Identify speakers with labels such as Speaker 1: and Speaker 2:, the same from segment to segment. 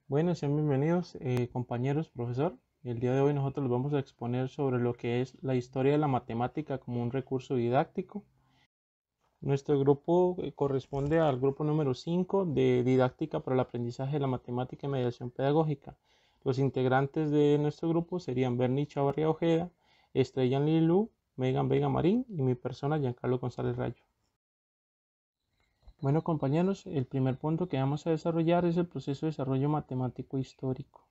Speaker 1: Bueno, sean bienvenidos, compañeros, profesor. El día de hoy nosotros les vamos a exponer sobre lo que es la historia de la matemática como un recurso didáctico. Nuestro grupo corresponde al grupo número 5 de Didáctica para el Aprendizaje de la Matemática y Mediación Pedagógica. Los integrantes de nuestro grupo serían Bernie Chavarría Ojeda, Estrella Lilú, Megan Vega Marín y mi persona, Giancarlo González Rayo. Bueno, compañeros, el primer punto que vamos a desarrollar es el proceso de desarrollo matemático histórico.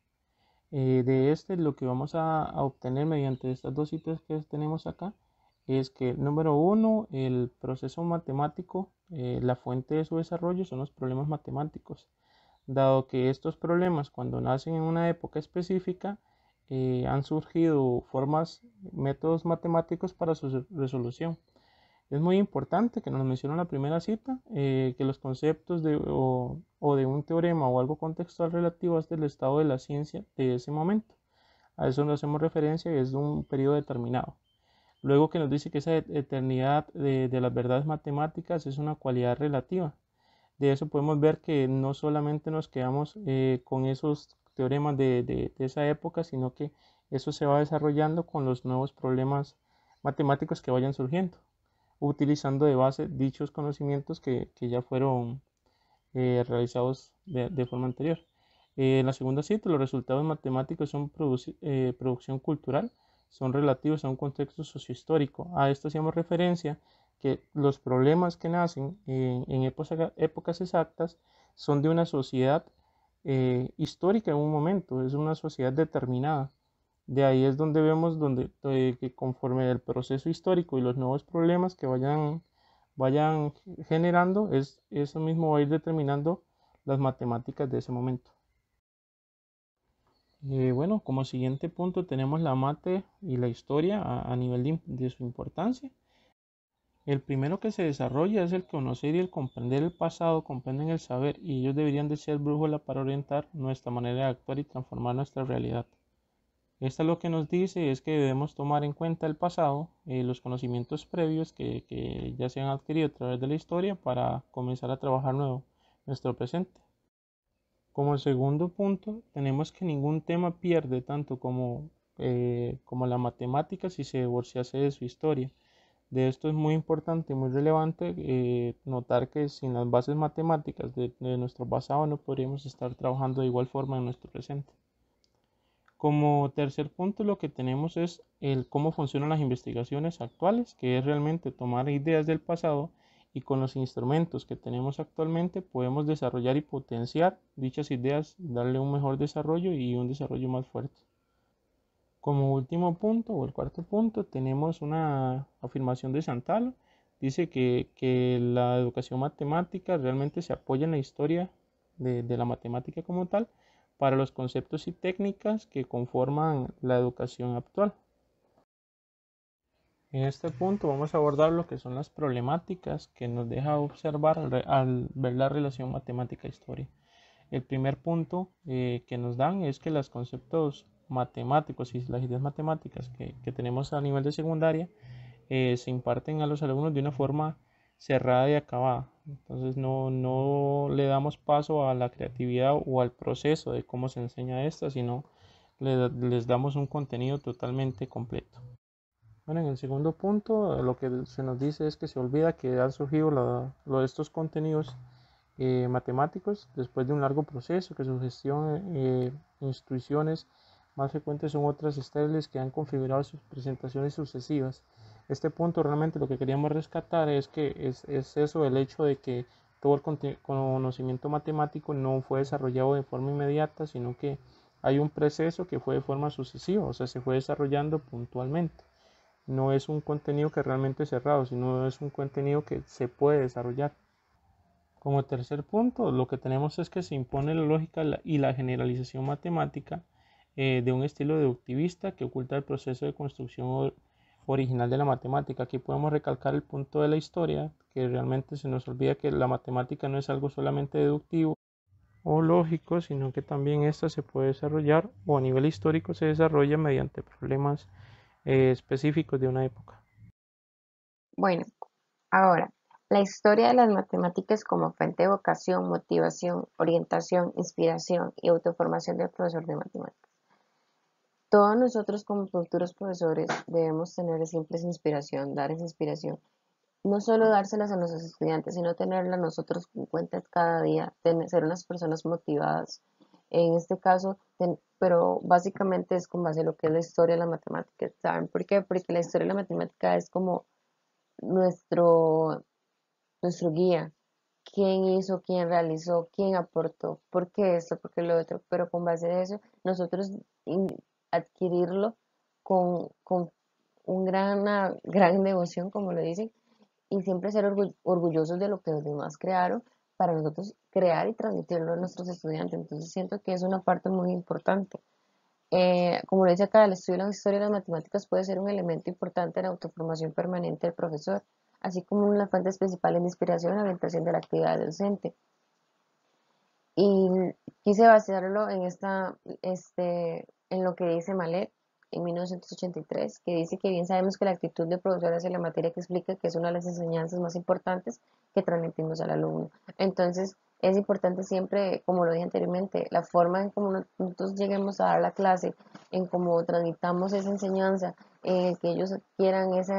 Speaker 1: De este, lo que vamos a obtener mediante estas dos citas que tenemos acá es que, número uno, el proceso matemático, la fuente de su desarrollo son los problemas matemáticos, dado que estos problemas, cuando nacen en una época específica, han surgido métodos matemáticos para su resolución. Es muy importante que nos menciona en la primera cita que los conceptos o de un teorema o algo contextual relativo hasta el estado de la ciencia de ese momento. A eso nos hacemos referencia y es de un periodo determinado. Luego que nos dice que esa eternidad de las verdades matemáticas es una cualidad relativa. De eso podemos ver que no solamente nos quedamos con esos teoremas de esa época, sino que eso se va desarrollando con los nuevos problemas matemáticos que vayan surgiendo, utilizando de base dichos conocimientos que ya fueron realizados de forma anterior. En la segunda cita, los resultados matemáticos son producción cultural, son relativos a un contexto sociohistórico. A esto hacemos referencia que los problemas que nacen en épocas exactas son de una sociedad histórica en un momento, es una sociedad determinada. De ahí es donde vemos que conforme el proceso histórico y los nuevos problemas que vayan generando, eso mismo va a ir determinando las matemáticas de ese momento. Bueno, como siguiente punto tenemos la mate y la historia a nivel de su importancia. El primero que se desarrolla es el conocer y el comprender el pasado, comprenden el saber, y ellos deberían de ser brújula para orientar nuestra manera de actuar y transformar nuestra realidad. Esta lo que nos dice es que debemos tomar en cuenta el pasado, los conocimientos previos que ya se han adquirido a través de la historia para comenzar a trabajar nuestro presente. Como segundo punto, tenemos que ningún tema pierde tanto como la matemática si se divorciase de su historia. De esto es muy importante y muy relevante notar que sin las bases matemáticas de nuestro pasado no podríamos estar trabajando de igual forma en nuestro presente. Como tercer punto, lo que tenemos es el cómo funcionan las investigaciones actuales, que es realmente tomar ideas del pasado y con los instrumentos que tenemos actualmente podemos desarrollar y potenciar dichas ideas, darle un mejor desarrollo y un desarrollo más fuerte. Como último punto o el cuarto punto, tenemos una afirmación de Santalo. Dice que la educación matemática realmente se apoya en la historia de la matemática como tal para los conceptos y técnicas que conforman la educación actual. En este punto vamos a abordar lo que son las problemáticas que nos deja observar al ver la relación matemática-historia. El primer punto que nos dan es que los conceptos matemáticos y las ideas matemáticas que tenemos a nivel de secundaria se imparten a los alumnos de una forma cerrada y acabada. Entonces no le damos paso a la creatividad o al proceso de cómo se enseña esta, sino les damos un contenido totalmente completo. Bueno, en el segundo punto, lo que se nos dice es que se olvida que han surgido estos contenidos matemáticos después de un largo proceso, que su gestión instrucciones más frecuentes son otras estériles que han configurado sus presentaciones sucesivas. Este punto realmente lo que queríamos rescatar es que es eso, el hecho de que todo el conocimiento matemático no fue desarrollado de forma inmediata, sino que hay un proceso que fue de forma sucesiva, o sea, se fue desarrollando puntualmente. No es un contenido que realmente es cerrado, sino es un contenido que se puede desarrollar. Como tercer punto, lo que tenemos es que se impone la lógica y la generalización matemática de un estilo deductivista que oculta el proceso de construcción original de la matemática. Aquí podemos recalcar el punto de la historia, que realmente se nos olvida que la matemática no es algo solamente deductivo o lógico, sino que también esta se puede desarrollar o a nivel histórico se desarrolla mediante problemas específicos de una época.
Speaker 2: Bueno, ahora, La historia de las matemáticas como fuente de vocación, motivación, orientación, inspiración y autoformación del profesor de matemáticas. Todos nosotros como futuros profesores debemos tener siempre esa inspiración, dar esa inspiración. No solo dárselas a nuestros estudiantes, sino tenerla nosotros en cuenta cada día, ser unas personas motivadas. En este caso, pero básicamente es con base a lo que es la historia de la matemática. ¿Saben por qué? Porque la historia de la matemática es como nuestro, nuestro guía. ¿Quién hizo, quién realizó, quién aportó? ¿Por qué esto? ¿Por qué lo otro? Pero con base en eso, nosotros adquirirlo con una gran devoción, como lo dicen, y siempre ser orgullosos de lo que los demás crearon para nosotros crear y transmitirlo a nuestros estudiantes. Entonces siento que es una parte muy importante. Como lo dice acá, el estudio de la historia de las matemáticas puede ser un elemento importante en la autoformación permanente del profesor, así como una fuente principal de inspiración en la orientación de la actividad docente. Y quise basarlo en en lo que dice Malet en 1983, que dice que bien sabemos que la actitud de profesor hacia la materia que explica que es una de las enseñanzas más importantes que transmitimos al alumno. Entonces, es importante siempre, como lo dije anteriormente, la forma en cómo nosotros lleguemos a dar la clase, en cómo transmitamos esa enseñanza, en que ellos quieran ese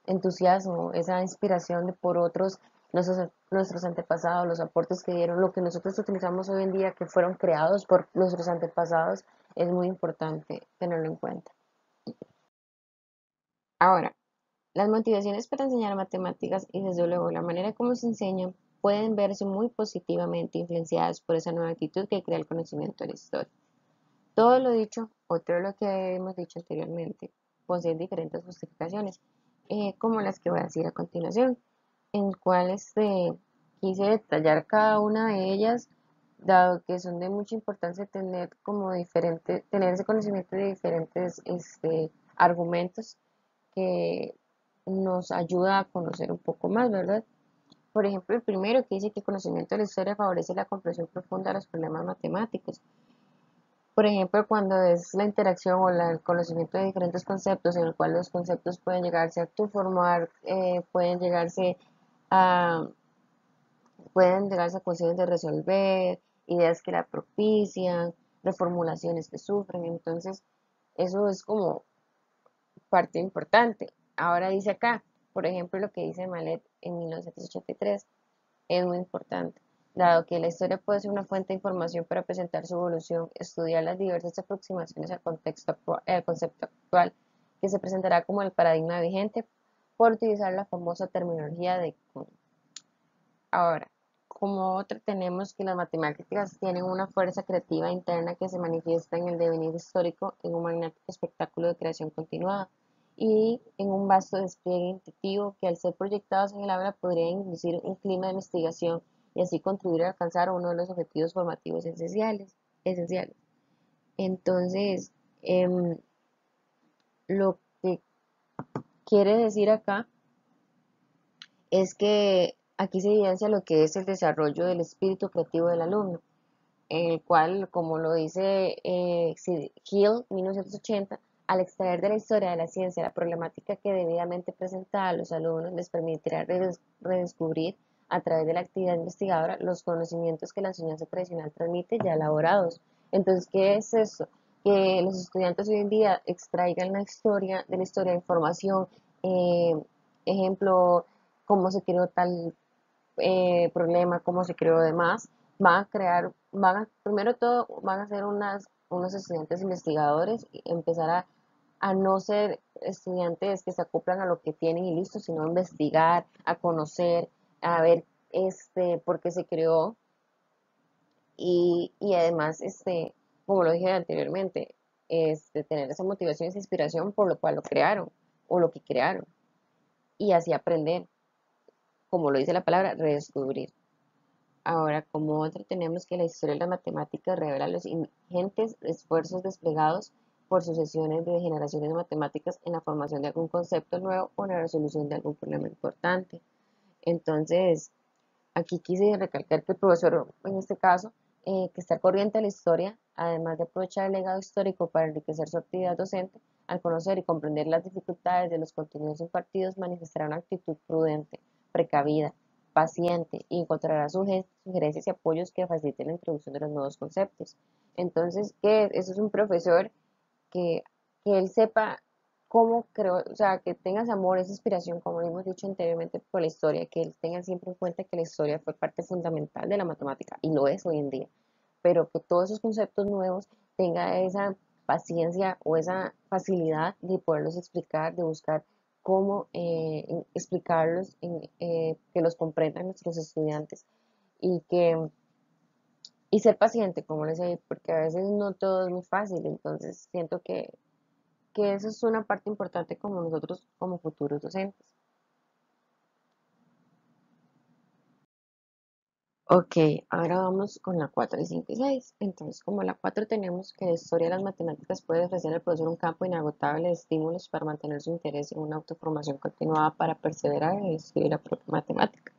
Speaker 2: entusiasmo, esa inspiración de por otros nuestros antepasados, los aportes que dieron, lo que nosotros utilizamos hoy en día, que fueron creados por nuestros antepasados, es muy importante tenerlo en cuenta. Ahora, las motivaciones para enseñar matemáticas y desde luego la manera como se enseñan pueden verse muy positivamente influenciadas por esa nueva actitud que crea el conocimiento de la historia. Todo lo dicho, o todo lo que hemos dicho anteriormente, posee diferentes justificaciones, como las que voy a decir a continuación, en cuales quise detallar cada una de ellas, dado que son de mucha importancia tener tener ese conocimiento de diferentes argumentos que nos ayuda a conocer un poco más, ¿verdad? Por ejemplo, el primero que dice que el conocimiento de la historia favorece la comprensión profunda de los problemas matemáticos. Por ejemplo, cuando es la interacción o el conocimiento de diferentes conceptos, en el cual los conceptos pueden llegarse a tu formar, a, pueden llegarse a cuestiones de resolver, ideas que la propician, reformulaciones que sufren. Entonces, eso es como parte importante. Ahora dice acá, por ejemplo, lo que dice Malet en 1983 es muy importante, dado que la historia puede ser una fuente de información para presentar su evolución, estudiar las diversas aproximaciones al concepto actual, que se presentará como el paradigma vigente por utilizar la famosa terminología de Kuhn. Ahora, como otro tenemos que las matemáticas tienen una fuerza creativa interna que se manifiesta en el devenir histórico en un magnífico espectáculo de creación continuada y en un vasto despliegue intuitivo que al ser proyectados en el aula podría inducir un clima de investigación y así contribuir a alcanzar uno de los objetivos formativos esenciales. Entonces, em, lo que quiere decir acá es que aquí se evidencia lo que es el desarrollo del espíritu creativo del alumno, en el cual, como lo dice Hill, 1980, al extraer de la historia de la ciencia la problemática que debidamente presenta a los alumnos, les permitirá redescubrir a través de la actividad investigadora los conocimientos que la enseñanza tradicional transmite ya elaborados. Entonces, ¿qué es eso? Que los estudiantes hoy en día extraigan de la historia información, eh, ejemplo, cómo se creó tal problema, cómo se creó demás, primero todo, van a ser unos estudiantes investigadores y empezar a no ser estudiantes que se acoplan a lo que tienen y listo, sino a investigar, a conocer, a ver por qué se creó y además, como lo dije anteriormente, tener esa motivación y esa inspiración por lo cual lo crearon o lo que crearon y así aprender, como lo dice la palabra, redescubrir. Ahora, como otro, tenemos que la historia de la matemática revela los ingentes esfuerzos desplegados por sucesiones de generaciones de matemáticas en la formación de algún concepto nuevo o en la resolución de algún problema importante. Entonces, aquí quise recalcar que el profesor, en este caso, que está al corriente de la historia, además de aprovechar el legado histórico para enriquecer su actividad docente, al conocer y comprender las dificultades de los contenidos impartidos, manifestará una actitud prudente, precavida, paciente y encontrará sugerencias y apoyos que faciliten la introducción de los nuevos conceptos. Entonces, ¿qué es? Eso es un profesor que, que él sepa cómo creo, o sea, que tenga ese amor, esa inspiración, como hemos dicho anteriormente, por la historia, que él tenga siempre en cuenta que la historia fue parte fundamental de la matemática y lo es hoy en día, pero que todos esos conceptos nuevos tenga esa paciencia o esa facilidad de poderlos explicar, de buscar cómo explicarlos, que los comprendan nuestros estudiantes y que y ser paciente, como les decía, porque a veces no todo es muy fácil, entonces siento que eso es una parte importante como nosotros como futuros docentes. Ok, ahora vamos con la 4 y 5 y 6. Entonces, como la 4 tenemos que la historia de las matemáticas puede ofrecer al profesor un campo inagotable de estímulos para mantener su interés en una autoformación continuada para perseverar en el estudio de la propia matemática.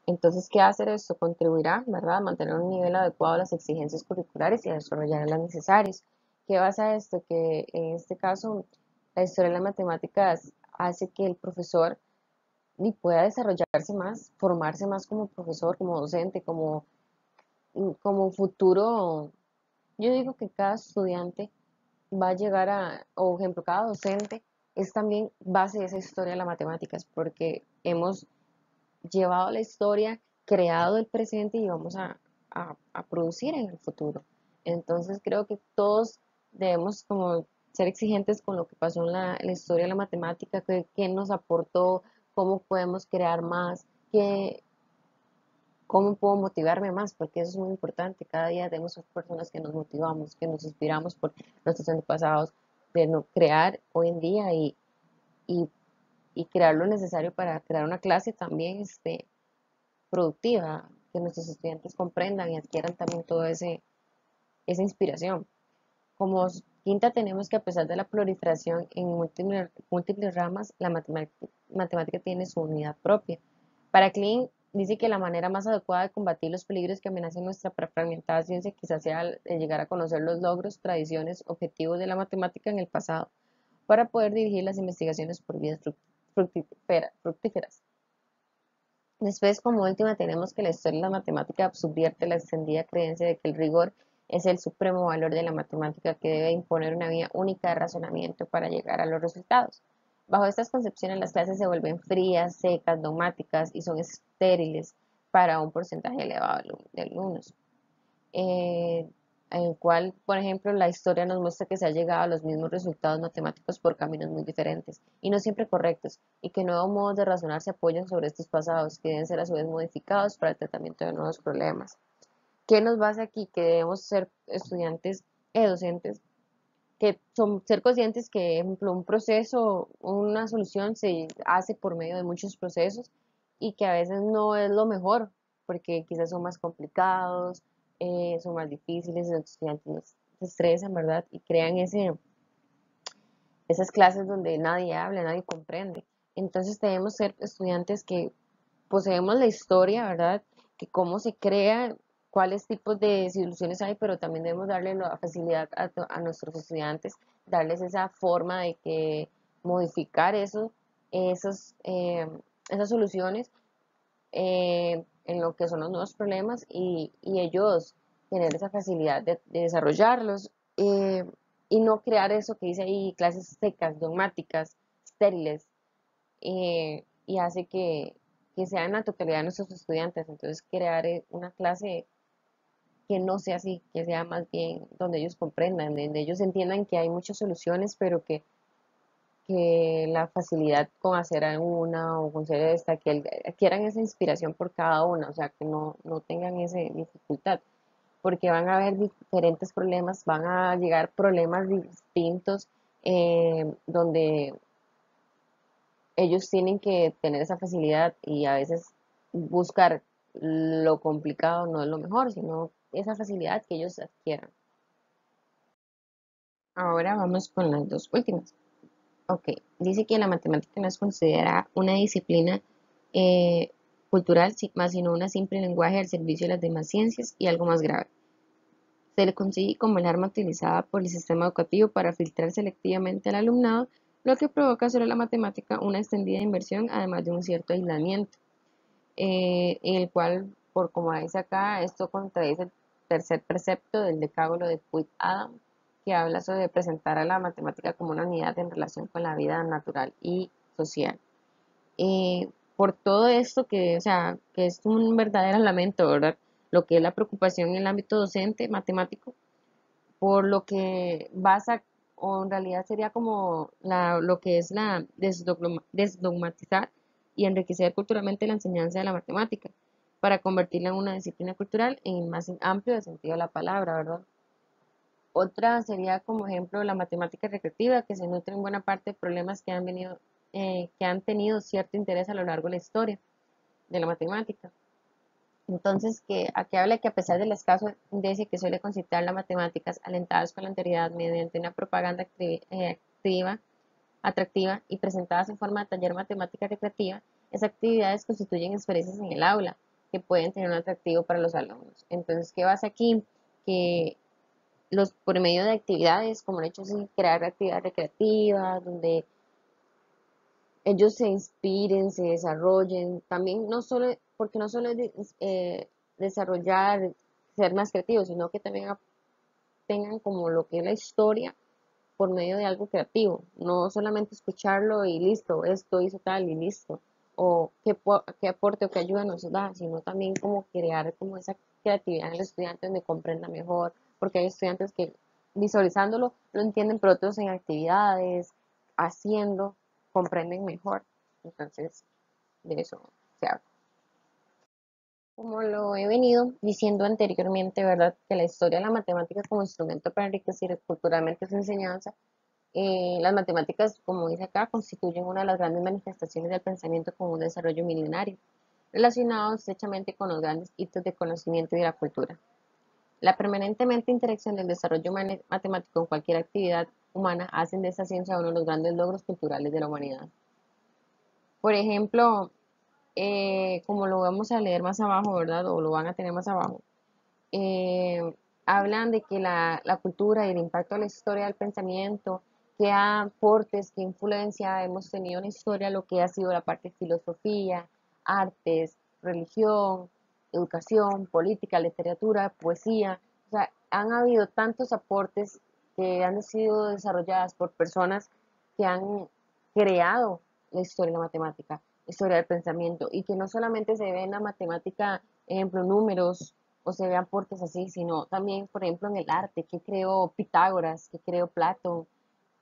Speaker 2: Entonces, ¿qué hacer esto? Contribuirá, ¿verdad?, a mantener un nivel adecuado a las exigencias curriculares y a desarrollar las necesarias. ¿Qué basa esto? Que en este caso, la historia de las matemáticas hace que el profesor y pueda desarrollarse más, formarse más como profesor, como docente, como futuro. Yo digo que cada estudiante va a llegar a, o ejemplo, cada docente es también base de esa historia de las matemáticas, porque hemos llevado la historia, creado el presente y vamos a producir en el futuro. Entonces creo que todos debemos como ser exigentes con lo que pasó en la historia de la matemática, qué nos aportó, cómo podemos crear más, qué, cómo puedo motivarme más, porque eso es muy importante. Cada día tenemos personas que nos motivamos, que nos inspiramos por nuestros antepasados, de no crear hoy en día y, y crear lo necesario para crear una clase también productiva, que nuestros estudiantes comprendan y adquieran también toda esa inspiración. Como quinta tenemos que a pesar de la proliferación en múltiples ramas, la matemática tiene su unidad propia. Para Klein dice que la manera más adecuada de combatir los peligros que amenazan nuestra fragmentada ciencia quizás sea el llegar a conocer los logros, tradiciones, objetivos de la matemática en el pasado, para poder dirigir las investigaciones por vías fructíferas. Después, como última, tenemos que la historia de la matemática subvierte la extendida creencia de que el rigor es el supremo valor de la matemática que debe imponer una vía única de razonamiento para llegar a los resultados. Bajo estas concepciones, las clases se vuelven frías, secas, dogmáticas y son estériles para un porcentaje elevado de alumnos. En el cual, por ejemplo, la historia nos muestra que se ha llegado a los mismos resultados matemáticos por caminos muy diferentes y no siempre correctos, y que nuevos modos de razonar se apoyan sobre estos pasados, que deben ser a su vez modificados para el tratamiento de nuevos problemas. ¿Qué nos basa aquí? Que debemos ser estudiantes y docentes que son ser conscientes que, por ejemplo, un proceso, una solución se hace por medio de muchos procesos y que a veces no es lo mejor, porque quizás son más complicados, son más difíciles, los estudiantes se estresan, ¿verdad? Y crean esas clases donde nadie habla, nadie comprende. Entonces debemos ser estudiantes que poseemos la historia, ¿verdad? Que cómo se crea, cuáles tipos de soluciones hay, pero también debemos darle la facilidad a nuestros estudiantes, darles esa forma de que modificar esos, esas soluciones en lo que son los nuevos problemas y ellos tener esa facilidad de desarrollarlos eh, y no crear eso que dice ahí, clases secas, dogmáticas, estériles, y hace que sean la totalidad de nuestros estudiantes. Entonces, crear una clase que no sea así, que sea más bien donde ellos comprendan, donde ellos entiendan que hay muchas soluciones, pero que la facilidad con hacer una o con hacer esta, que adquieran esa inspiración por cada una, o sea, que no tengan esa dificultad, porque van a haber diferentes problemas, van a llegar problemas distintos donde ellos tienen que tener esa facilidad y a veces buscar lo complicado no es lo mejor, sino esa facilidad que ellos adquieran. Ahora vamos con las dos últimas. Ok, dice que la matemática no es considerada una disciplina eh, cultural, más sino una simple lenguaje al servicio de las demás ciencias y algo más grave. Se le consigue como el arma utilizada por el sistema educativo para filtrar selectivamente al alumnado, lo que provoca sobre la matemática una extendida inversión, además de un cierto aislamiento. en el cual, por como dice acá, esto contradice el tercer precepto del decálogo de Puig Adam, que habla sobre presentar a la matemática como una unidad en relación con la vida natural y social. Por todo esto que, o sea, que es un verdadero lamento, ¿verdad? Lo que es la preocupación en el ámbito docente matemático, por lo que basa, o en realidad sería como lo que es la desdogmatizar y enriquecer culturalmente la enseñanza de la matemática, para convertirla en una disciplina cultural en el más amplio sentido de la palabra, ¿verdad? Otra sería como ejemplo la matemática recreativa, que se nutre en buena parte de problemas que han tenido cierto interés a lo largo de la historia de la matemática. Entonces, que aquí habla que a pesar del escaso indicio que suele concitar las matemáticas alentadas con la anterioridad mediante una propaganda atractiva y presentadas en forma de taller matemática recreativa, esas actividades constituyen experiencias en el aula que pueden tener un atractivo para los alumnos. Entonces, ¿qué pasa aquí? Que por medio de actividades, como el hecho de crear actividades recreativas, donde ellos se inspiren, se desarrollen, también no solo, porque no solo es desarrollar, ser más creativos, sino que también tengan como lo que es la historia por medio de algo creativo, no solamente escucharlo y listo, esto hizo tal y listo, o qué aporte o qué ayuda nos da, sino también como crear como esa creatividad en el estudiante donde comprenda mejor, porque hay estudiantes que visualizándolo lo entienden, pero otros en actividades, haciendo, comprenden mejor. Entonces, de eso se habla. Como lo he venido diciendo anteriormente, ¿verdad? Que la historia de la matemática como instrumento para enriquecer culturalmente su enseñanza. Las matemáticas, como dice acá, constituyen una de las grandes manifestaciones del pensamiento con un desarrollo milenario, relacionado estrechamente con los grandes hitos de conocimiento y de la cultura. La permanentemente interacción del desarrollo matemático con cualquier actividad humana hacen de esta ciencia uno de los grandes logros culturales de la humanidad. Por ejemplo, como lo vamos a leer más abajo, ¿verdad? O lo van a tener más abajo, eh, hablan de que la cultura y el impacto de la historia del pensamiento, qué aportes, qué influencia hemos tenido en la historia, lo que ha sido la parte de filosofía, artes, religión, educación, política, literatura, poesía. O sea, han habido tantos aportes que han sido desarrolladas por personas que han creado la historia de la matemática, la historia del pensamiento, y que no solamente se ve en la matemática, ejemplo, números, o se ve aportes así, sino también, por ejemplo, en el arte, que creó Pitágoras, que creó Platón,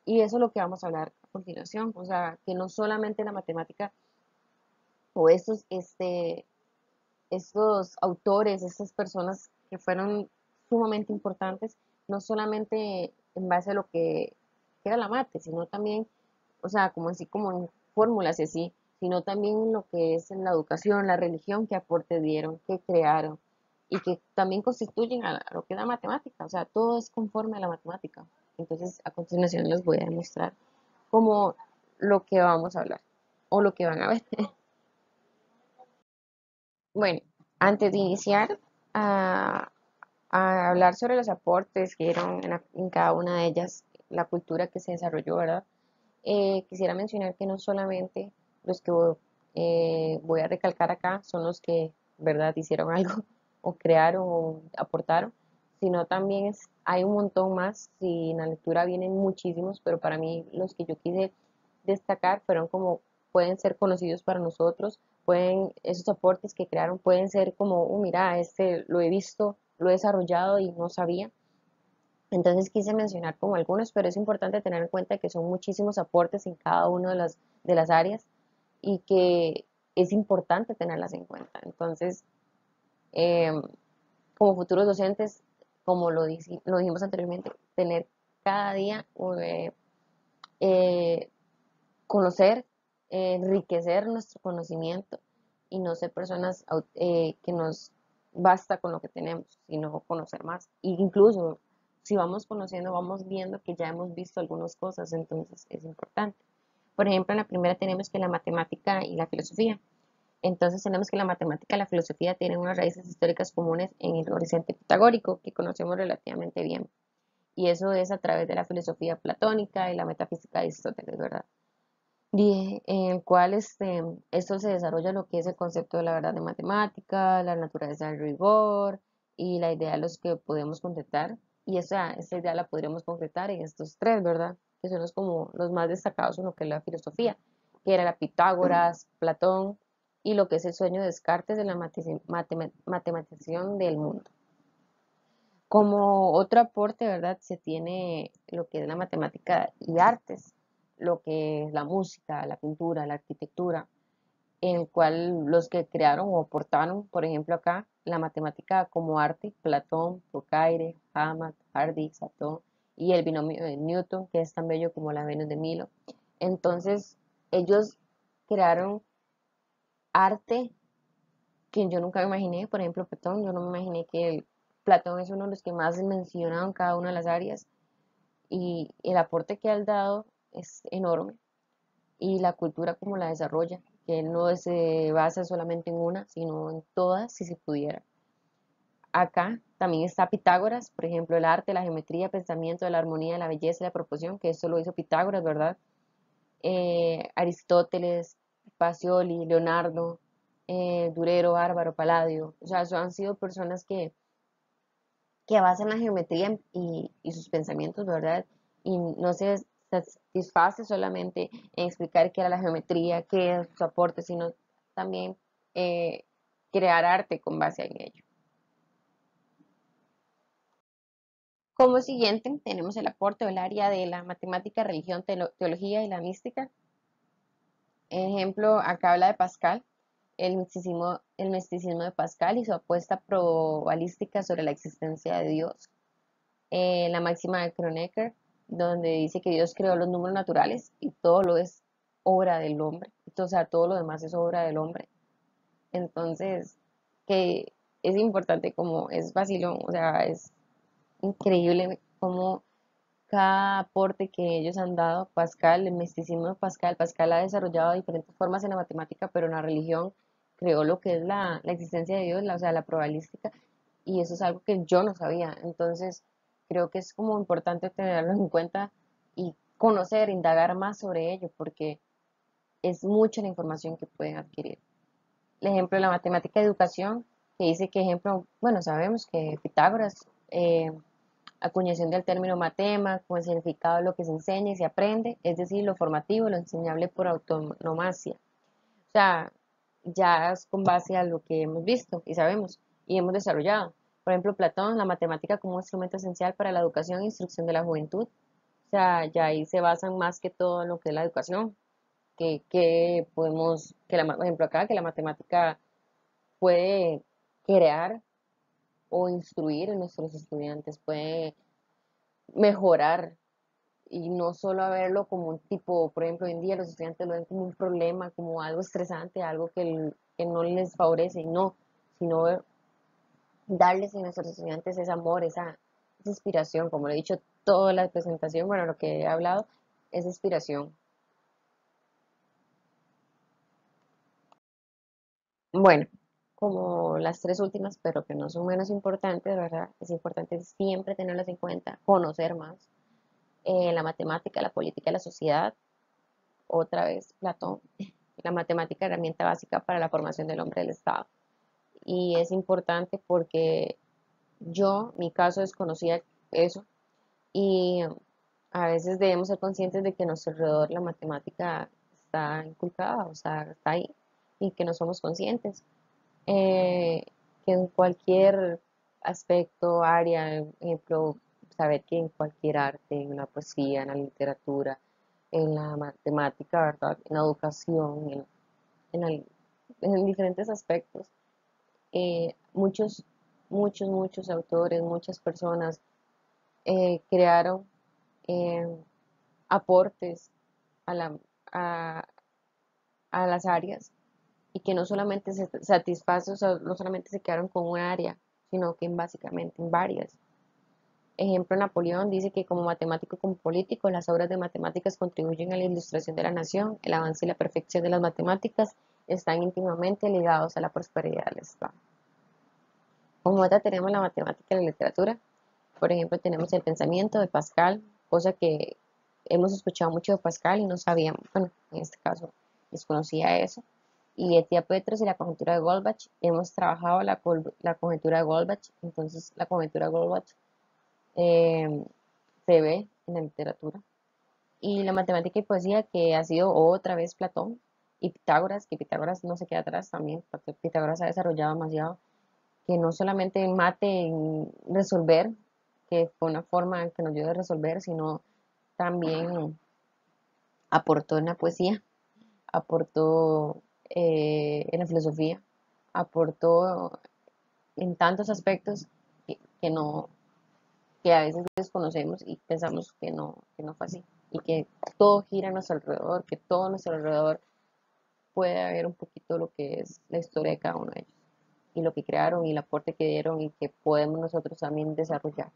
Speaker 2: y eso es lo que vamos a hablar a continuación, o sea, que no solamente la matemática o estos autores, estas personas que fueron sumamente importantes, no solamente en base a lo que era la mate, sino también, o sea, como así como en fórmulas y así, sino también en lo que es en la educación, la religión, que aporte dieron, que crearon y que también constituyen a lo que es la matemática, o sea, todo es conforme a la matemática. Entonces, a continuación les voy a demostrar como lo que vamos a hablar o lo que van a ver. Bueno, antes de iniciar a, a hablar sobre los aportes que dieron en cada una de ellas, la cultura que se desarrolló, ¿verdad? Quisiera mencionar que no solamente los que voy a recalcar acá son los que, ¿verdad?, hicieron algo o crearon o aportaron, sino también hay un montón más, si en la lectura vienen muchísimos, pero para mí los que yo quise destacar fueron como pueden ser conocidos para nosotros, esos aportes que crearon pueden ser como, mira, este lo he visto, lo he desarrollado y no sabía. Entonces quise mencionar como algunos, pero es importante tener en cuenta que son muchísimos aportes en cada una de las áreas y que es importante tenerlas en cuenta. Entonces, eh, como futuros docentes, como lo dijimos anteriormente, tener cada día, eh, conocer, enriquecer nuestro conocimiento y no ser personas que nos basta con lo que tenemos, sino conocer más. E incluso si vamos conociendo, vamos viendo que ya hemos visto algunas cosas, entonces es importante. Por ejemplo, en la primera tenemos que la matemática y la filosofía. Entonces tenemos que la matemática y la filosofía tienen unas raíces históricas comunes en el horizonte pitagórico que conocemos relativamente bien. Y eso es a través de la filosofía platónica y la metafísica de Aristóteles, ¿verdad? en el cual esto se desarrolla lo que es el concepto de la verdad de matemática, la naturaleza del rigor y la idea de los que podemos concretar. Y esa idea la podríamos concretar en estos tres, ¿verdad? Que son como los más destacados en lo que es la filosofía, que era la Pitágoras, Platón y lo que es el sueño de Descartes de la matematización del mundo. Como otro aporte, ¿verdad? Se tiene lo que es la matemática y artes, lo que es la música, la pintura, la arquitectura, en el cual los que crearon o aportaron, por ejemplo acá, la matemática como arte, Platón, Pocaire, Hammett, Hardy, Satón y el binomio de Newton, que es tan bello como la Venus de Milo. Entonces, ellos crearon arte que yo nunca me imaginé, por ejemplo, Platón, yo no me imaginé que Platón es uno de los que más mencionado en cada una de las áreas y el aporte que ha dado es enorme y la cultura como la desarrolla, que no se basa solamente en una, sino en todas, si se pudiera. Acá también está Pitágoras, por ejemplo, el arte, la geometría, el pensamiento de la armonía, la belleza y la proporción, que esto lo hizo Pitágoras, ¿verdad? Aristóteles, Pacioli, Leonardo, Durero, Bárbaro, Palladio, o sea, han sido personas que basan la geometría y sus pensamientos, ¿verdad? Y no se satisface solamente en explicar qué era la geometría, qué es su aporte, sino también eh, crear arte con base en ello. Como siguiente, tenemos el aporte del área de la matemática, religión, teología y la mística. Ejemplo, acá habla de Pascal, el misticismo de Pascal y su apuesta probabilística sobre la existencia de Dios. La máxima de Kronecker, donde dice que Dios creó los números naturales y todo lo es obra del hombre, o sea, todo lo demás es obra del hombre. Entonces, que es importante como es vacilón, o sea, es increíble como cada aporte que ellos han dado, Pascal, el misticismo de Pascal, Pascal ha desarrollado diferentes formas en la matemática, pero en la religión creó lo que es la existencia de Dios, o sea, la probabilística, y eso es algo que yo no sabía. Entonces, creo que es como importante tenerlo en cuenta y conocer, indagar más sobre ello, porque es mucha la información que pueden adquirir. El ejemplo de la matemática de educación, que dice que ejemplo, bueno, sabemos que Pitágoras, acuñación del término matema, con el significado de lo que se enseña y se aprende, es decir, lo formativo, lo enseñable por autonomacia. O sea, ya es con base a lo que hemos visto y sabemos y hemos desarrollado. Por ejemplo, Platón, la matemática como un instrumento esencial para la educación e instrucción de la juventud. O sea, ya ahí se basan más que todo en lo que es la educación, que podemos, por ejemplo acá, que la matemática puede crear o instruir a nuestros estudiantes, puede mejorar y no solo a verlo como un tipo, por ejemplo, hoy en día los estudiantes lo ven como un problema, como algo estresante, algo que no les favorece, no, sino darles a nuestros estudiantes ese amor, esa inspiración, como lo he dicho toda la presentación, bueno, lo que he hablado, es inspiración. Bueno, como las tres últimas, pero que no son menos importantes, ¿verdad? Es importante siempre tenerlas en cuenta, conocer más la matemática, la política, la sociedad, otra vez Platón, la matemática herramienta básica para la formación del hombre del Estado. Y es importante porque mi caso, desconocía eso y a veces debemos ser conscientes de que a nuestro alrededor la matemática está inculcada, o sea, está ahí y que no somos conscientes. Eh, que en cualquier aspecto, área, ejemplo, saber que en cualquier arte, en la poesía, en la literatura, en la matemática, ¿verdad? En la educación, en, el- en diferentes aspectos, muchos, muchos autores, muchas personas crearon eh, aportes a, a, a las áreas y que no solamente se satisface, o sea, no solamente se quedaron con un área, sino que básicamente en varias. Ejemplo, Napoleón dice que como matemático, como político, las obras de matemáticas contribuyen a la ilustración de la nación, el avance y la perfección de las matemáticas están íntimamente ligados a la prosperidad del Estado. Como otra tenemos la matemática y la literatura. Por ejemplo, tenemos el pensamiento de Pascal, cosa que hemos escuchado mucho de Pascal y no sabíamos, bueno, en este caso desconocía eso. Y Etia Petros y la conjetura de Goldbach, hemos trabajado la conjetura de Goldbach, entonces la conjetura de Goldbach eh, se ve en la literatura. Y la matemática y poesía, que ha sido otra vez Platón y Pitágoras, que Pitágoras no se queda atrás también, porque Pitágoras ha desarrollado demasiado, que no solamente en mate, en resolver, que fue una forma que nos dio de resolver, sino también aportó en la poesía, aportó en la filosofía, aportó en tantos aspectos que no, que a veces desconocemos y pensamos que no fue así, y que todo gira a nuestro alrededor, que todo a nuestro alrededor puede haber un poquito lo que es la historia de cada uno de ellos, y lo que crearon, y el aporte que dieron, y que podemos nosotros también desarrollar.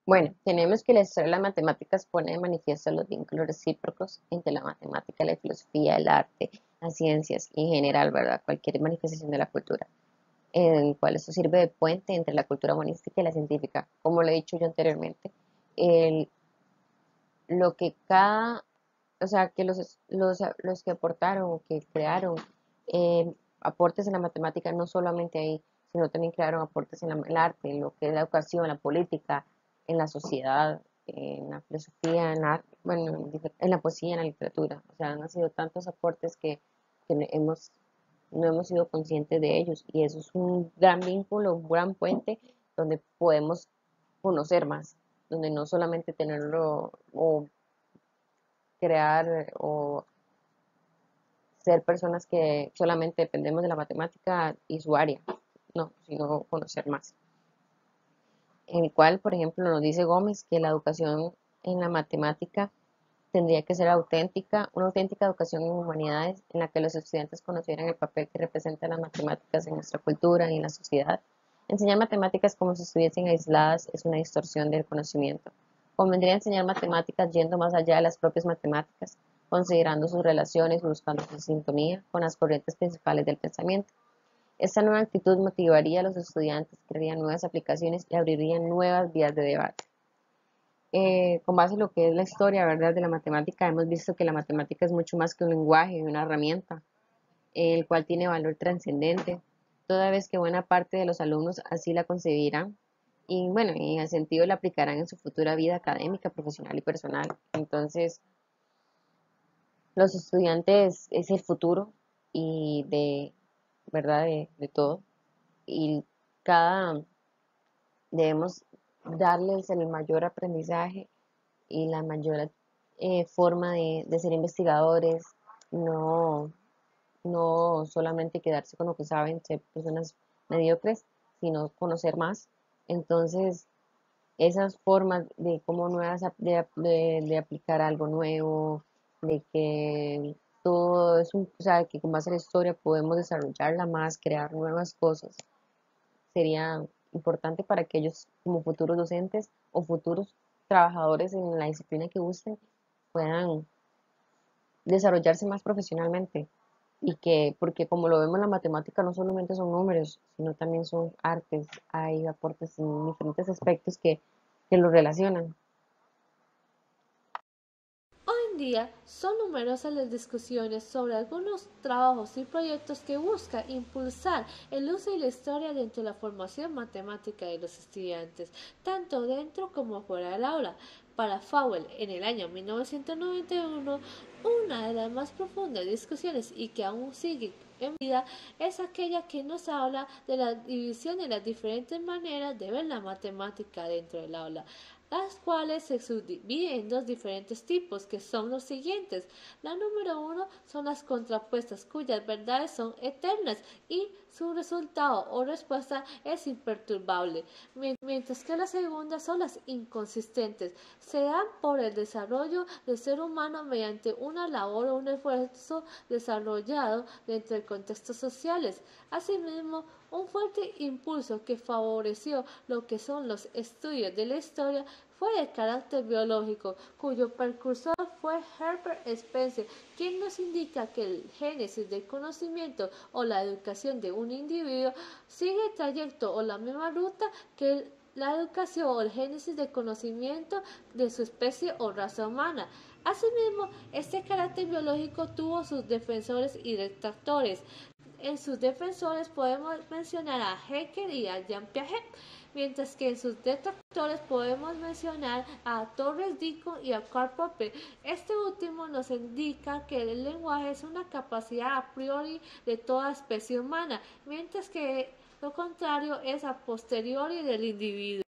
Speaker 2: Bueno, tenemos que la historia de las matemáticas pone de manifiesto los vínculos recíprocos entre la matemática, la filosofía, el arte, las ciencias y en general, ¿verdad? Cualquier manifestación de la cultura, en el cual esto sirve de puente entre la cultura humanística y la científica. Como lo he dicho yo anteriormente, el, lo que cada, o sea, que los que aportaron o que crearon aportes en la matemática, no solamente ahí, sino también crearon aportes en el arte, en lo que es la educación, la política, en la sociedad, en la filosofía, bueno, en la poesía, en la literatura. O sea, han sido tantos aportes que no hemos sido conscientes de ellos. Y eso es un gran vínculo, un gran puente donde podemos conocer más, donde no solamente tenerlo o crear o ser personas que solamente dependemos de la matemática y su área, no, sino conocer más. En el cual, por ejemplo, nos dice Gómez que la educación en la matemática tendría que ser auténtica, una auténtica educación en humanidades en la que los estudiantes conocieran el papel que representan las matemáticas en nuestra cultura y en la sociedad. Enseñar matemáticas como si estuviesen aisladas es una distorsión del conocimiento. Convendría enseñar matemáticas yendo más allá de las propias matemáticas, considerando sus relaciones y buscando su sintonía con las corrientes principales del pensamiento. Esta nueva actitud motivaría a los estudiantes, crearía nuevas aplicaciones y abriría nuevas vías de debate. Con base en lo que es la historia, ¿verdad?, de la matemática, hemos visto que la matemática es mucho más que un lenguaje y una herramienta, el cual tiene valor trascendente, toda vez que buena parte de los alumnos así la concebirán y, bueno, en el sentido la aplicarán en su futura vida académica, profesional y personal. Entonces, los estudiantes es el futuro y de, ¿verdad?, de todo. Y cada, debemos darles el mayor aprendizaje y la mayor forma de ser investigadores, no, no solamente quedarse con lo que saben, ser personas mediocres, sino conocer más. Entonces, esas formas de cómo nuevas de aplicar algo nuevo, de que todo es un, o sea, que con base en la historia podemos desarrollarla más, crear nuevas cosas, sería importante para que ellos como futuros docentes o futuros trabajadores en la disciplina que gusten puedan desarrollarse más profesionalmente y que, porque como lo vemos en la matemática no solamente son números, sino también son artes, hay aportes en diferentes aspectos que lo relacionan.
Speaker 3: Hoy en día son numerosas las discusiones sobre algunos trabajos y proyectos que buscan impulsar el uso y la historia dentro de la formación matemática de los estudiantes, tanto dentro como fuera del aula. Para Fowell, en el año 1991, una de las más profundas discusiones y que aún sigue en vida es aquella que nos habla de la división de las diferentes maneras de ver la matemática dentro del aula, las cuales se subdividen en dos diferentes tipos, que son los siguientes. La número uno son las contrapuestas, cuyas verdades son eternas y su resultado o respuesta es imperturbable, mientras que la segunda son las inconsistentes. Se dan por el desarrollo del ser humano mediante una labor o un esfuerzo desarrollado dentro de contextos sociales. Asimismo, un fuerte impulso que favoreció lo que son los estudios de la historia fue de carácter biológico, cuyo precursor fue Herbert Spencer, quien nos indica que el génesis del conocimiento o la educación de un individuo sigue el trayecto o la misma ruta que la educación o el génesis del conocimiento de su especie o raza humana. Asimismo, este carácter biológico tuvo sus defensores y detractores. En sus defensores podemos mencionar a Haeckel y a Jean Piaget, mientras que en sus detractores podemos mencionar a Torres Deacon y a Karl Popper. Este último nos indica que el lenguaje es una capacidad a priori de toda especie humana, mientras que lo contrario es a posteriori del individuo.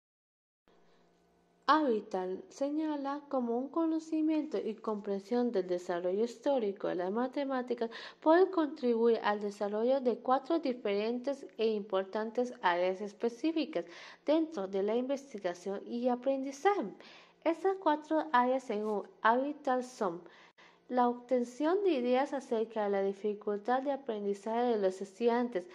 Speaker 3: Habital señala como un conocimiento y comprensión del desarrollo histórico de las matemáticas puede contribuir al desarrollo de 4 diferentes e importantes áreas específicas dentro de la investigación y aprendizaje. Estas 4 áreas según Habital son la obtención de ideas acerca de la dificultad de aprendizaje de los estudiantes.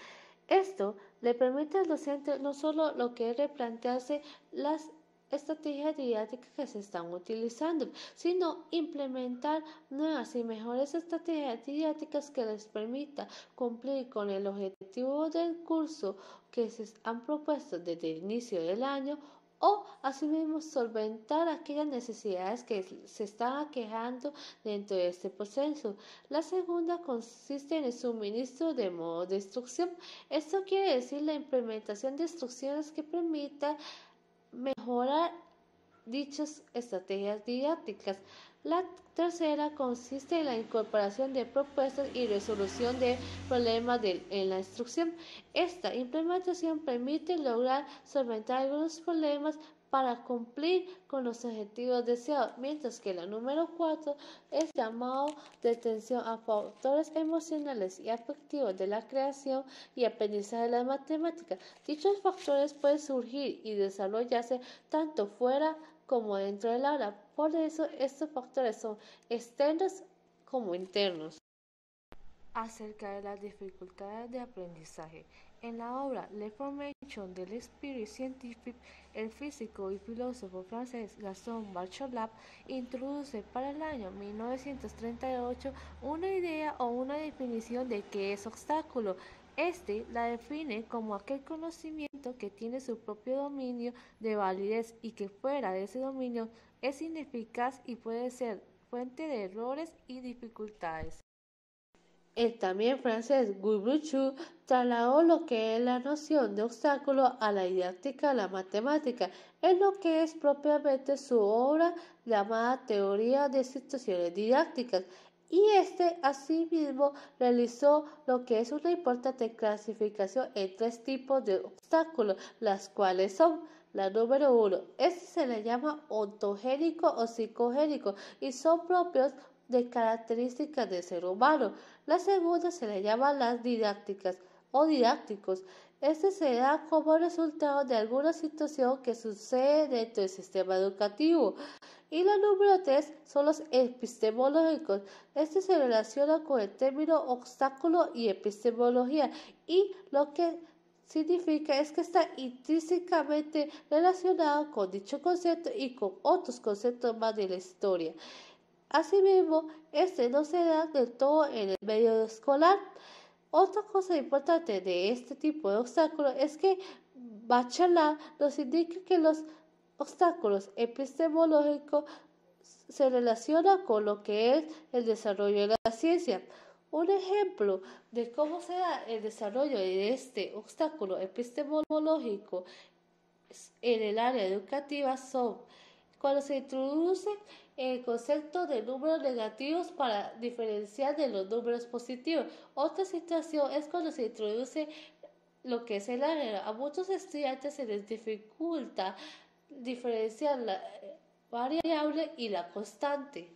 Speaker 3: Esto le permite al docente no solo lo que es replantearse las estrategias didácticas que se están utilizando, sino implementar nuevas y mejores estrategias didácticas que les permita cumplir con el objetivo del curso que se han propuesto desde el inicio del año o asimismo solventar aquellas necesidades que se están aquejando dentro de este proceso. La segunda consiste en el suministro de modos de instrucción. Esto quiere decir la implementación de instrucciones que permitan mejorar dichas estrategias didácticas. La tercera consiste en la incorporación de propuestas y resolución de problemas en la instrucción. Esta implementación permite lograr solventar algunos problemas para cumplir con los objetivos deseados, mientras que la número 4 es llamado de atención a factores emocionales y afectivos de la creación y aprendizaje de las matemáticas. Dichos factores pueden surgir y desarrollarse tanto fuera como dentro del aula. Por eso estos factores son externos como internos. Acerca de las dificultades de aprendizaje. En la obra Le Formation de l'Esprit Scientifique, el físico y filósofo francés Gaston Bachelard introduce para el año 1938 una idea o una definición de qué es obstáculo. Este la define como aquel conocimiento que tiene su propio dominio de validez y que fuera de ese dominio es ineficaz y puede ser fuente de errores y dificultades. El también francés Guy Bruchot trasladó lo que es la noción de obstáculo a la didáctica de la matemática, en lo que es propiamente su obra llamada Teoría de situaciones didácticas, y asimismo realizó lo que es una importante clasificación en 3 tipos de obstáculos, las cuales son: la número 1, este se le llama ontogénico o psicogénico y son propios de características del ser humano. La segunda se le llama las didácticas o didácticos. Este se da como resultado de alguna situación que sucede dentro del sistema educativo. Y la número 3 son los epistemológicos. Este se relaciona con el término obstáculo y epistemología, y lo que significa es que está intrínsecamente relacionado con dicho concepto y con otros conceptos más de la historia. Asimismo, este no se da del todo en el medio escolar. Otra cosa importante de este tipo de obstáculos es que Bachelard nos indica que los obstáculos epistemológicos se relacionan con lo que es el desarrollo de la ciencia. Un ejemplo de cómo se da el desarrollo de este obstáculo epistemológico en el área educativa son cuando se introduce el concepto de números negativos para diferenciar de los números positivos. Otra situación es cuando se introduce lo que es el álgebra. A muchos estudiantes se les dificulta diferenciar la variable y la constante.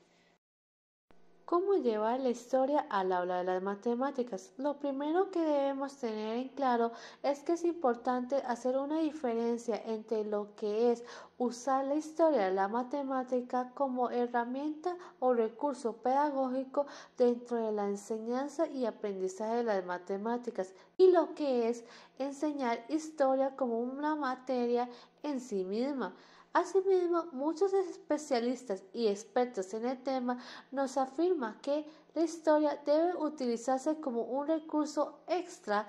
Speaker 3: ¿Cómo llevar la historia al aula de las matemáticas? Lo primero que debemos tener en claro es que es importante hacer una diferencia entre lo que es usar la historia de la matemática como herramienta o recurso pedagógico dentro de la enseñanza y aprendizaje de las matemáticas y lo que es enseñar historia como una materia en sí misma. Asimismo, muchos especialistas y expertos en el tema nos afirman que la historia debe utilizarse como un recurso extra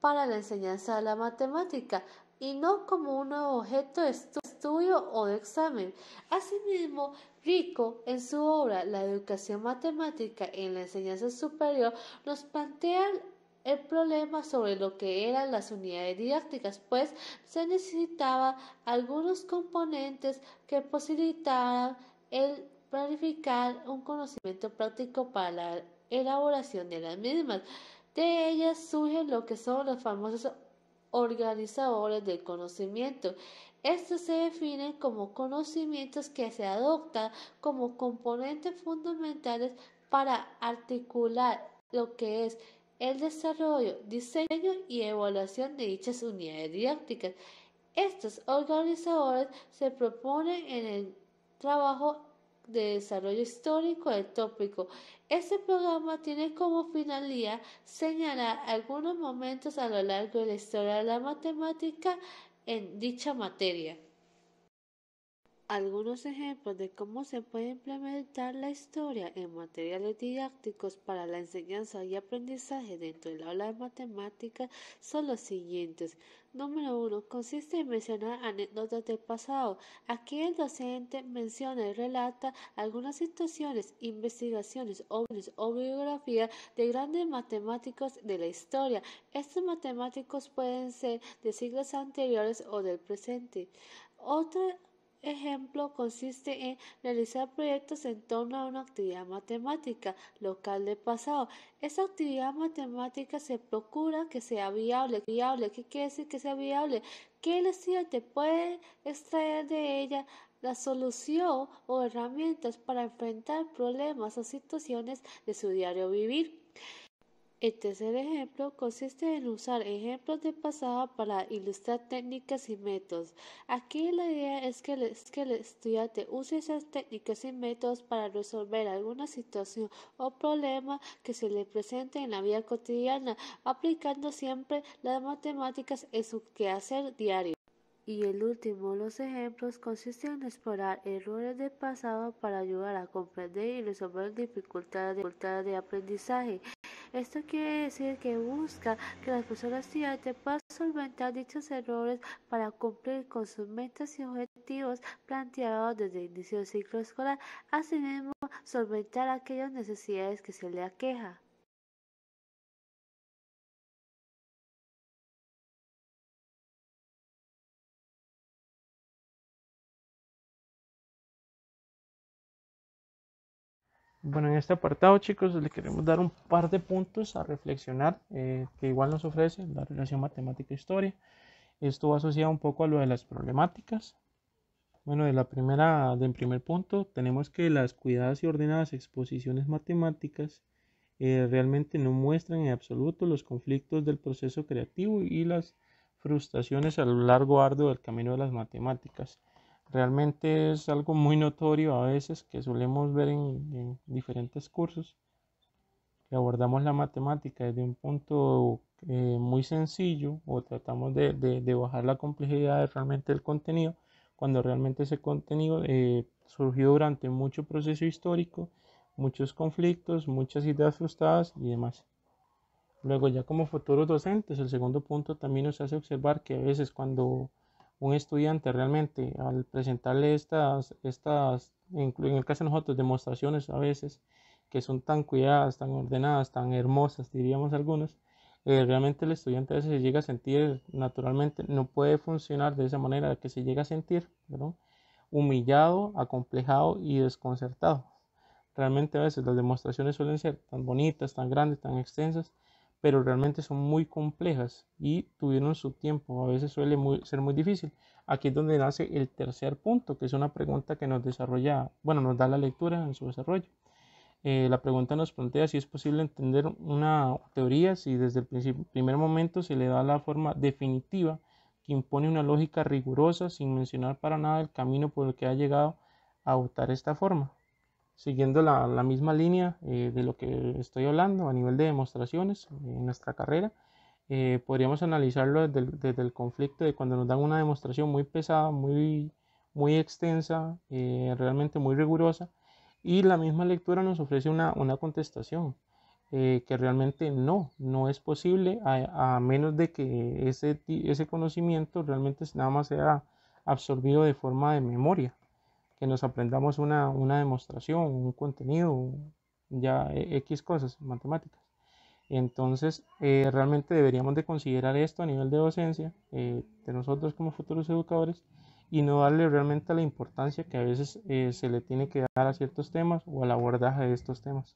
Speaker 3: para la enseñanza de la matemática y no como un nuevo objeto de estudio o de examen. Asimismo, Rico, en su obra La educación matemática en la enseñanza superior, nos plantea el problema sobre lo que eran las unidades didácticas, pues se necesitaban algunos componentes que posibilitaran el planificar un conocimiento práctico para la elaboración de las mismas. De ellas surgen lo que son los famosos organizadores del conocimiento. Estos se definen como conocimientos que se adoptan como componentes fundamentales para articular lo que es el desarrollo, diseño y evaluación de dichas unidades didácticas. Estos organizadores se proponen en el trabajo de desarrollo histórico del tópico. Este programa tiene como finalidad señalar algunos momentos a lo largo de la historia de la matemática en dicha materia. Algunos ejemplos de cómo se puede implementar la historia en materiales didácticos para la enseñanza y aprendizaje dentro del aula de matemáticas son los siguientes. Número 1. Consiste en mencionar anécdotas del pasado. Aquí el docente menciona y relata algunas situaciones, investigaciones o biografías de grandes matemáticos de la historia. Estos matemáticos pueden ser de siglos anteriores o del presente. Otro ejemplo consiste en realizar proyectos en torno a una actividad matemática local del pasado. Esa actividad matemática se procura que sea viable. ¿Qué quiere decir que sea viable? Que el estudiante puede extraer de ella la solución o herramientas para enfrentar problemas o situaciones de su diario vivir. El tercer ejemplo consiste en usar ejemplos del pasado para ilustrar técnicas y métodos. Aquí la idea es que el estudiante use esas técnicas y métodos para resolver alguna situación o problema que se le presente en la vida cotidiana, aplicando siempre las matemáticas en su quehacer diario. Y el último, los ejemplos consisten en explorar errores del pasado para ayudar a comprender y resolver dificultades de aprendizaje. Esto quiere decir que busca que las personas estudiantes puedan solventar dichos errores para cumplir con sus metas y objetivos planteados desde el inicio del ciclo escolar, asimismo solventar aquellas necesidades que se le aquejan.
Speaker 1: Bueno, en este apartado, chicos, le queremos dar un par de puntos a reflexionar que igual nos ofrece la relación matemática-historia. Esto va asociado un poco a lo de las problemáticas. Bueno, del primer punto, tenemos que las cuidadas y ordenadas exposiciones matemáticas realmente no muestran en absoluto los conflictos del proceso creativo y las frustraciones a lo largo arduo del camino de las matemáticas. Realmente es algo muy notorio a veces que solemos ver en diferentes cursos, que abordamos la matemática desde un punto muy sencillo o tratamos de bajar la complejidad realmente del contenido, cuando realmente ese contenido surgió durante mucho proceso histórico, muchos conflictos, muchas ideas frustradas y demás. Luego, ya como futuros docentes, el segundo punto también nos hace observar que a veces cuando un estudiante realmente al presentarle en el caso de nosotros, demostraciones a veces que son tan cuidadas, tan ordenadas, tan hermosas, diríamos algunos, realmente el estudiante a veces se llega a sentir naturalmente, no puede funcionar de esa manera que se llega a sentir, ¿verdad? Humillado, acomplejado y desconcertado. Realmente a veces las demostraciones suelen ser tan bonitas, tan grandes, tan extensas, pero realmente son muy complejas y tuvieron su tiempo. A veces suele ser muy difícil. Aquí es donde nace el tercer punto, que es una pregunta que nos nos da la lectura en su desarrollo. La pregunta nos plantea si es posible entender una teoría si desde el primer momento se le da la forma definitiva que impone una lógica rigurosa sin mencionar para nada el camino por el que ha llegado a adoptar esta forma. Siguiendo la misma línea de lo que estoy hablando a nivel de demostraciones en nuestra carrera, podríamos analizarlo desde el conflicto de cuando nos dan una demostración muy pesada, muy extensa, realmente muy rigurosa, y la misma lectura nos ofrece una contestación. que realmente no es posible a menos de que ese conocimiento realmente nada más sea absorbido de forma de memoria, que nos aprendamos una demostración, un contenido, ya X cosas, matemáticas. Entonces, realmente deberíamos de considerar esto a nivel de docencia, de nosotros como futuros educadores, y no darle realmente la importancia que a veces se le tiene que dar a ciertos temas o al abordaje de estos temas.